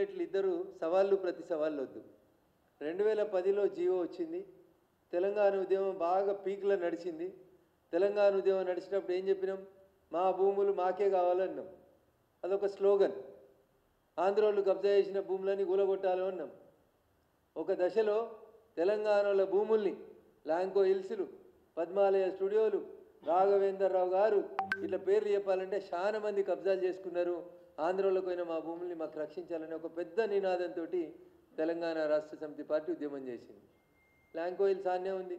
పొంగులేట్లు ఇద్దరు సవాళ్ళు ప్రతి సవాళ్ళు వద్దు. 2010లో జీవో వచ్చింది. తెలంగాణ ఉద్యమం బాగా పీక్లో నడిచింది. తెలంగాణ ఉద్యమం నడిచినప్పుడు ఏం చెప్పినాం? మా భూములు మాకే కావాలన్నాం. అదొక స్లోగన్. ఆంధ్రోళ్ళు కబ్జా చేసిన భూములని కూలగొట్టాలి అన్నాం. ఒక దశలో తెలంగాణలో భూముల్ని లాంకో హిల్స్లు, పద్మాలయ స్టూడియోలు, రాఘవేంద్రరావు గారు ఇట్లా పేర్లు చెప్పాలంటే చాలా మంది కబ్జాలు చేసుకున్నారు. ఆంధ్రలోకి పోయిన మా భూముల్ని మాకు రక్షించాలని ఒక పెద్ద నినాదంతో తెలంగాణ రాష్ట్ర సమితి పార్టీ ఉద్యమం చేసింది. లాంకో హిల్స్ ఆనే ఉంది.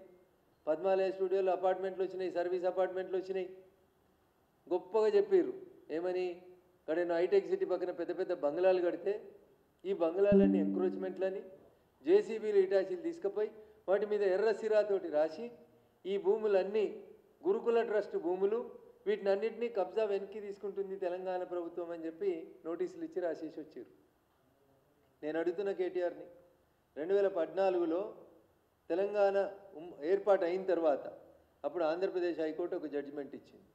పద్మాలయ స్టూడియోలో అపార్ట్మెంట్లు వచ్చినాయి, సర్వీస్ అపార్ట్మెంట్లు వచ్చినాయి. గొప్పగా చెప్పారు ఏమని? ఇక్కడ హైటెక్ సిటీ పక్కన పెద్ద పెద్ద బంగ్లాలు కడితే ఈ బంగ్లాలన్నీ ఎంక్రోచ్మెంట్లని జేసీబీలు ఇటాచీలు తీసుకుపోయి వాటి మీద ఎర్ర సిరాతోటి రాసి ఈ భూములన్నీ గురుకుల ట్రస్ట్ భూములు, వీటిని అన్నింటినీ కబ్జా వెనక్కి తీసుకుంటుంది తెలంగాణ ప్రభుత్వం అని చెప్పి నోటీసులు ఇచ్చి రాసేసి వచ్చారు. నేను అడుగుతున్న కేటీఆర్ని, 2014లో తెలంగాణ ఏర్పాటు అయిన తర్వాత అప్పుడు ఆంధ్రప్రదేశ్ హైకోర్టు ఒక జడ్జిమెంట్ ఇచ్చింది.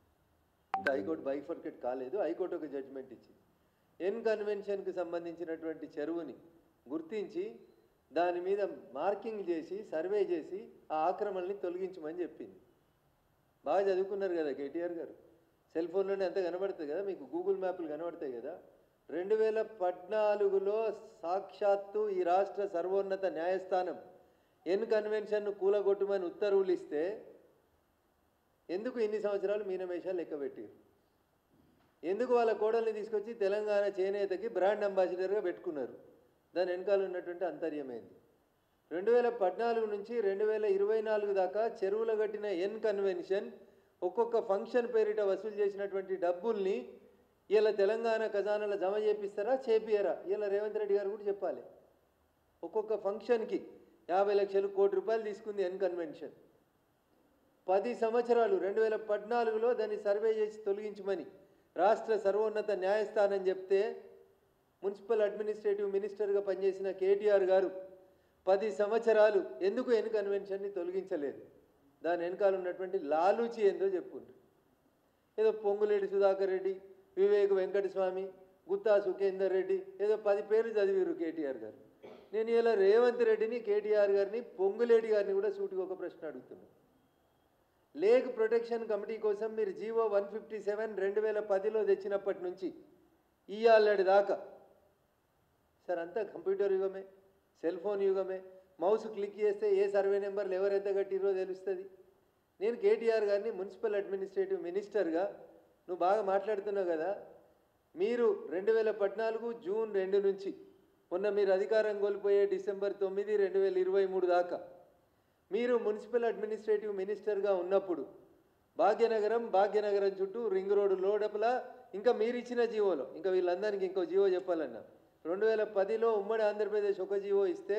ఇంకా హైకోర్టు బైఫర్కేట్ కాలేదు. హైకోర్టు ఒక జడ్జిమెంట్ ఇచ్చింది. ఎన్ కన్వెన్షన్కి సంబంధించినటువంటి చెరువుని గుర్తించి దాని మీద మార్కింగ్ చేసి సర్వే చేసి ఆ ఆక్రమణని తొలగించమని చెప్పింది. బాగా చదువుకున్నారు కదా కేటీఆర్ గారు. సెల్ ఫోన్లోనే అంతా కనబడుతుంది కదా, మీకు గూగుల్ మ్యాప్లు కనబడతాయి కదా. 2014లో సాక్షాత్తు ఈ రాష్ట్ర సర్వోన్నత న్యాయస్థానం ఎన్ కన్వెన్షన్ను కూలగొట్టమని ఉత్తర్వులు ఇస్తే ఎందుకు ఇన్ని సంవత్సరాలు మీనమేషాలు లెక్క పెట్టారు? ఎందుకు వాళ్ళ కోడల్ని తీసుకొచ్చి తెలంగాణ చేనేతకి బ్రాండ్ అంబాసిడర్గా పెట్టుకున్నారు? దాని వెనకాల ఉన్నటువంటి అంతర్యమైంది. 2014 నుంచి 2024 దాకా చెరువుల కట్టిన ఎన్ కన్వెన్షన్ ఒక్కొక్క ఫంక్షన్ పేరిట వసూలు చేసినటువంటి డబ్బుల్ని ఇలా తెలంగాణ ఖజానాలో జమ చేపిస్తారా చేపియరా? ఇలా రేవంత్ రెడ్డి గారు కూడా చెప్పాలి. ఒక్కొక్క ఫంక్షన్కి 50 లక్షలు, కోటి రూపాయలు తీసుకుంది ఎన్ కన్వెన్షన్. 10 సంవత్సరాలు 2014లో దాన్ని సర్వే చేసి తొలగించమని రాష్ట్ర సర్వోన్నత న్యాయస్థానం చెప్తే మున్సిపల్ అడ్మినిస్ట్రేటివ్ మినిస్టర్గా పనిచేసిన కేటీఆర్ గారు 10 సంవత్సరాలు ఎందుకు ఎన్ కన్వెన్షన్ని తొలగించలేదు? దాని వెనకాల ఉన్నటువంటి లాలూచి ఏందో చెప్పుకుంటారు. ఏదో పొంగులేటి సుధాకర్ రెడ్డి, వివేక్ వెంకటస్వామి, గుత్తా సుఖేందర్ రెడ్డి, ఏదో 10 పేర్లు చదివారు కేటీఆర్ గారు. నేను ఇలా రేవంత్ రెడ్డిని, కేటీఆర్ గారిని, పొంగులేటి గారిని కూడా సూటిగా ఒక ప్రశ్న అడుగుతున్నాను. లేక్ ప్రొటెక్షన్ కమిటీ కోసం మీరు జీవో 157 2010లో తెచ్చినప్పటి నుంచి ఇయ్యాలటి దాకా సార్ అంతా కంప్యూటర్ యుగమే, సెల్ ఫోన్ యుగమే. మౌస్ క్లిక్ చేస్తే ఏ సర్వే నెంబర్లు ఎవరెంత కట్టిరో తెలుస్తుంది. నేను కేటీఆర్ గారిని మున్సిపల్ అడ్మినిస్ట్రేటివ్ మినిస్టర్గా నువ్వు బాగా మాట్లాడుతున్నావు కదా, మీరు 2014 జూన్ 2 నుంచి మొన్న మీరు అధికారం కోల్పోయే డిసెంబర్ 9, 2023 దాకా మీరు మున్సిపల్ అడ్మినిస్ట్రేటివ్ మినిస్టర్గా ఉన్నప్పుడు భాగ్యనగరం చుట్టూ రింగ్ రోడ్డు లోడపల ఇంకా మీరు ఇచ్చిన జీవోలో, ఇంకా వీళ్ళందరికీ ఇంకో జీవో చెప్పాలన్నా, 2010లో ఉమ్మడి ఆంధ్రప్రదేశ్ ఒక జీవో ఇస్తే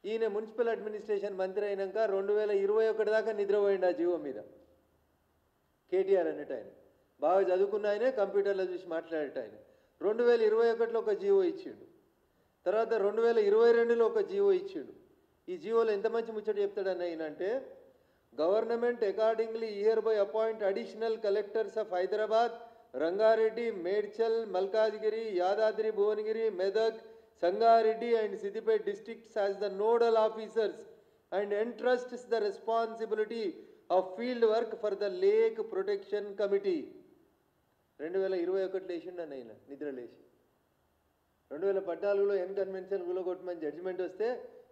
ఈయన మున్సిపల్ అడ్మినిస్ట్రేషన్ మంత్రి అయినాక 2021 దాకా నిద్రపోయింది ఆ జీవో మీద. కేటీఆర్ అన్నట్టు ఆయన బాగా చదువుకున్న ఆయనే, కంప్యూటర్లో చూసి మాట్లాడేట ఆయన 2021లో ఒక జీవో ఇచ్చిండు. తర్వాత 2022లో ఒక జీవో ఇచ్చిండు. ఈ జీవోలో ఎంత మంచి ముచ్చట చెప్తాడని అయినంటే, government accordingly hereby appoint additional collectors of Hyderabad, Rangareddy, Medchal, Malkajgiri, Yadadri Bhuvanagiri, Medak, Sangareddy and Siddipet districts as the nodal officers and entrusts the responsibility of field work for the lake protection committee. 2021 లేచిండు అన్న ఆయన నిద్రలేసి. 2014లో ఎన్ కన్వెన్షన్ కూలగొట్టమని జడ్జిమెంట్ వస్తే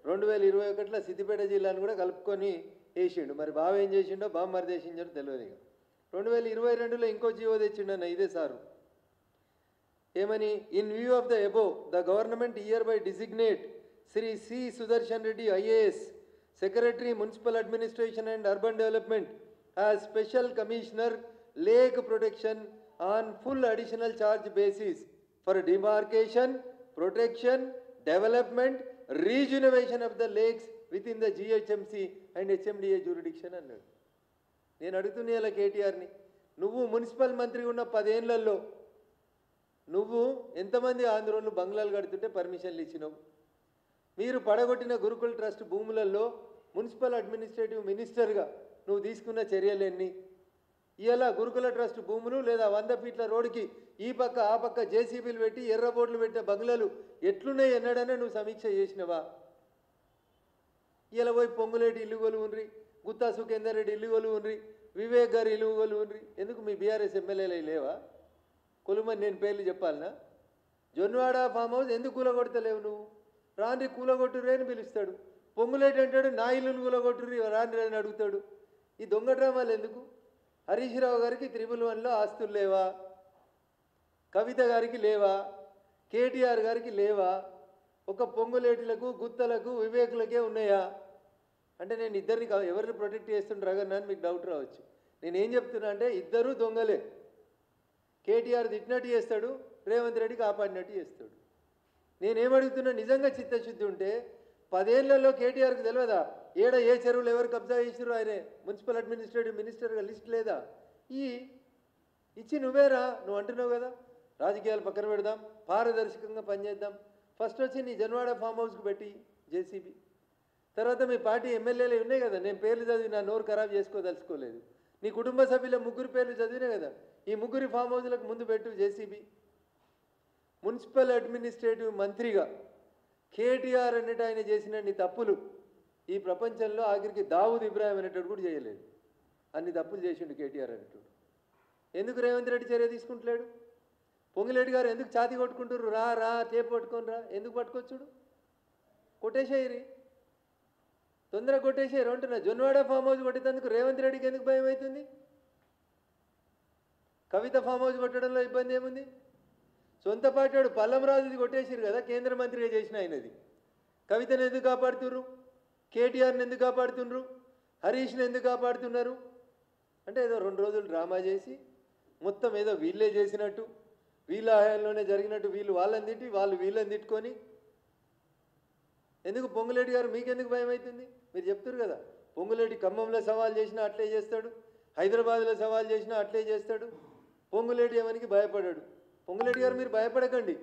2021లో సిద్దిపేట జిల్లాను కూడా కలుపుకొని వేసిండు. మరి బావ ఏం చేసిండో బామ్మరి చేసిండో తెలియదు. ఇక 2022లో ఇంకో జీవో తెచ్చిండన్న ఇదే సారు. ఏమని? In view of the above the government hereby designate Shri C Sudarshan Reddy IAS, secretary municipal administration and urban development, as special commissioner lake protection on full additional charge basis for demarcation, protection, development, rejuvenation of the lakes within the GHMC and HMDA jurisdiction అన్నాడు. నేను అడుగుతున్నా ఇలా కేటీఆర్ని, నువ్వు municipal మంత్రి ఉన్న 10 ఏళ్లలో నువ్వు ఎంతమంది ఆంధ్రోళ్ళు బంగ్లాలు కడుతుంటే పర్మిషన్లు ఇచ్చినావు? మీరు పడగొట్టిన గురుకుల ట్రస్ట్ భూములలో మున్సిపల్ అడ్మినిస్ట్రేటివ్ మినిస్టర్గా నువ్వు తీసుకున్న చర్యలు ఎన్ని? ఇలా గురుకుల ట్రస్ట్ భూములు లేదా 100 ఫీట్ల రోడ్డుకి ఈ పక్క ఆ పక్క జేసీబీలు పెట్టి ఎర్ర బోర్డులు పెట్టే బంగ్లాలు ఎట్లున్నాయి ఎన్నడనే నువ్వు సమీక్ష చేసినవా? ఇలా పోయి పొంగులేటి ఇల్లు కొలువుండ్రి, గుత్తా సుఖేందర్ రెడ్డి ఇల్లు కొలువుండ్రి, వివేక్ గారి ఇల్లు కొలువుండ్రి. ఎందుకు మీ బీఆర్ఎస్ ఎమ్మెల్యేలు లేవా? కొలుమని నేను పేర్లు చెప్పాలనా? జొన్వాడ ఫామ్ హౌస్ ఎందుకు కూలగొడతలేవు నువ్వు? రాండ్రి కూలగొట్టుర్రి అని పిలుస్తాడు. పొంగులేటి అంటాడు నా ఇల్లును కూలగొట్టుర్రి రాండ్రి అని అడుగుతాడు. ఈ దొంగ డ్రామాలు ఎందుకు? హరీష్ రావు గారికి 111లో ఆస్తులు లేవా? కవిత గారికి లేవా? కేటీఆర్ గారికి లేవా? ఒక పొంగులేటిలకు గుత్తలకు వివేకులకే ఉన్నాయా? అంటే నేను ఇద్దరిని ఎవరిని ప్రొటెక్ట్ చేస్తుండ్రగన్నా అని మీకు డౌట్ రావచ్చు. నేనేం చెప్తున్నా అంటే ఇద్దరూ దొంగలే. కేటీఆర్ తిట్టినట్టు చేస్తాడు, రేవంత్ రెడ్డి కాపాడినట్టు చేస్తాడు. నేనేమడుగుతున్నా, నిజంగా చిత్తశుద్ధి ఉంటే 10 ఏళ్లలో కేటీఆర్కి తెలియదా ఏడ ఏ చెరువులు ఎవరు కబ్జా చేసిరు? ఆయనే మున్సిపల్ అడ్మినిస్ట్రేటివ్ మినిస్టర్గా లిస్ట్ లేదా? ఇచ్చి నువ్వేరా, నువ్వు అంటున్నావు కదా రాజకీయాలు పక్కన పెడదాం, పారదర్శకంగా పనిచేద్దాం. ఫస్ట్ వచ్చి నీ జన్వాడ ఫామ్ హౌస్కి పెట్టి జేసీబీ, తర్వాత మీ పార్టీ ఎమ్మెల్యేలు ఉన్నాయి కదా, నేను పేర్లు చదివి నా నోరు ఖరాబ్ చేసుకోదలుచుకోలేదు. నీ కుటుంబ సభ్యుల 3 పేర్లు చదివినా కదా, ఈ 3 ఫామ్ హౌస్లకు ముందు పెట్టు జేసీబీ. మున్సిపల్ అడ్మినిస్ట్రేటివ్ మంత్రిగా కేటీఆర్ అన్నట్టు ఆయన చేసినన్ని తప్పులు ఈ ప్రపంచంలో ఆఖరికి దావూద్ ఇబ్రాహిం అనేటట్టు కూడా చేయలేదు. అన్ని తప్పులు చేసిండు కేటీఆర్ అనేటోడు. ఎందుకు రేవంత్ రెడ్డి చర్య తీసుకుంటలేడు? పొంగులేటి గారు ఎందుకు ఛాతీ కొట్టుకుంటారు? రా రా టేపు పట్టుకొని రా. ఎందుకు పట్టుకొచ్చుడు? కొట్టేసేయరి, తొందరగా కొట్టేసేయరు అంటున్నా. జొన్వాడ ఫామ్ హౌస్ కొట్టేందుకు రేవంత్ రెడ్డికి ఎందుకు భయం అవుతుంది? కవిత ఫామ్ హౌస్ కొట్టడంలో ఇబ్బంది ఏముంది? సొంత పార్టీ వాడు పల్లంరాజుది కొట్టేసారు కదా, కేంద్ర మంత్రిగా చేసిన ఆయనది. కవితను ఎందుకు కాపాడుతున్నారు? కేటీఆర్ని ఎందుకు కాపాడుతున్నారు? హరీష్ని ఎందుకు కాపాడుతున్నారు? అంటే ఏదో 2 రోజులు డ్రామా చేసి మొత్తం ఏదో వీళ్ళే చేసినట్టు, వీళ్ళ హయాంలోనే జరిగినట్టు వీళ్ళు వాళ్ళని తిట్టి వాళ్ళు వీళ్ళని తిట్టుకొని. ఎందుకు పొంగులేటి గారు మీకెందుకు భయం అవుతుంది? మీరు చెప్తారు కదా, పొంగులేటి ఖమ్మంలో సవాల్ చేసినా అట్లే చేస్తాడు, హైదరాబాద్లో సవాల్ చేసినా అట్లే చేస్తాడు. పొంగులేటి ఎవరికి భయపడాడు. పొంగులేటి గారు మీరు భయపడకండి.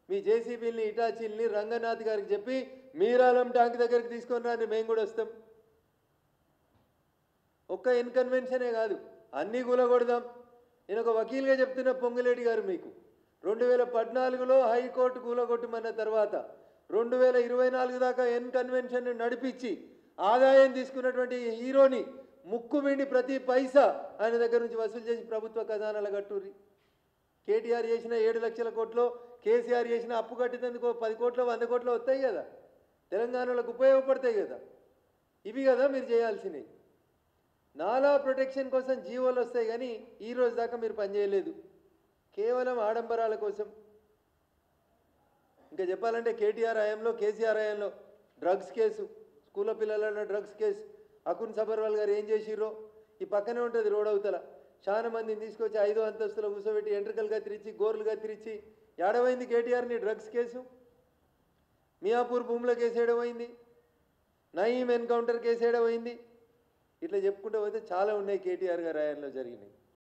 మీ జేసీబీని ఇటాచీల్ని రంగనాథ్ గారికి చెప్పి మీరాలం ట్యాంక్ దగ్గరికి తీసుకొని రాని, మేము కూడా వస్తాం. ఒక్క ఇన్కన్వెన్షనే కాదు, అన్నీ కూలగొడదాం. నేను ఒక వకీల్గా చెప్తున్న పొంగులేటి గారు, మీకు 2014లో హైకోర్టు కూలగొట్టమన్న తర్వాత 2024 దాకా ఇన్కన్వెన్షన్ నడిపించి ఆదాయం తీసుకున్నటువంటి హీరోని ముక్కుమిండి ప్రతి పైసా ఆయన దగ్గర నుంచి వసూలు చేసి ప్రభుత్వ ఖజానాల కట్టూరి. కేటీఆర్ చేసిన 7 లక్షల కోట్లు, కేసీఆర్ చేసిన అప్పు కట్టినందుకు 10 కోట్లు 100 కోట్లు వస్తాయి కదా, తెలంగాణలకు ఉపయోగపడతాయి కదా. ఇవి కదా మీరు చేయాల్సినవి. నాలా ప్రొటెక్షన్ కోసం జీవోలు వస్తాయి కానీ ఈ రోజు దాకా మీరు పనిచేయలేదు, కేవలం ఆడంబరాల కోసం. ఇంకా చెప్పాలంటే కేటీఆర్ హయాంలో, కేసీఆర్ హయాంలో డ్రగ్స్ కేసు, స్కూల్లో పిల్లల డ్రగ్స్ కేసు, అకున్ సబర్వాల్ గారు ఏం చేసిర్రో ఈ పక్కనే ఉంటుంది రోడ్ అవతల. చాలా మందిని తీసుకొచ్చి 5వ అంతస్తులో కూర్చోబెట్టి ఎంట్రికలు కత్తిరించి గోర్లు కత్తిరించి. ఏడవైంది కేటీఆర్ని డ్రగ్స్ కేసు? మియాపూర్ భూముల కేసు ఏడవైంది? నయీం ఎన్కౌంటర్ కేసు ఏడవైంది? ఇట్లా చెప్పుకుంటూ పోతే చాలా ఉన్నాయి కేటీఆర్ గారి హయాంలో జరిగినాయి.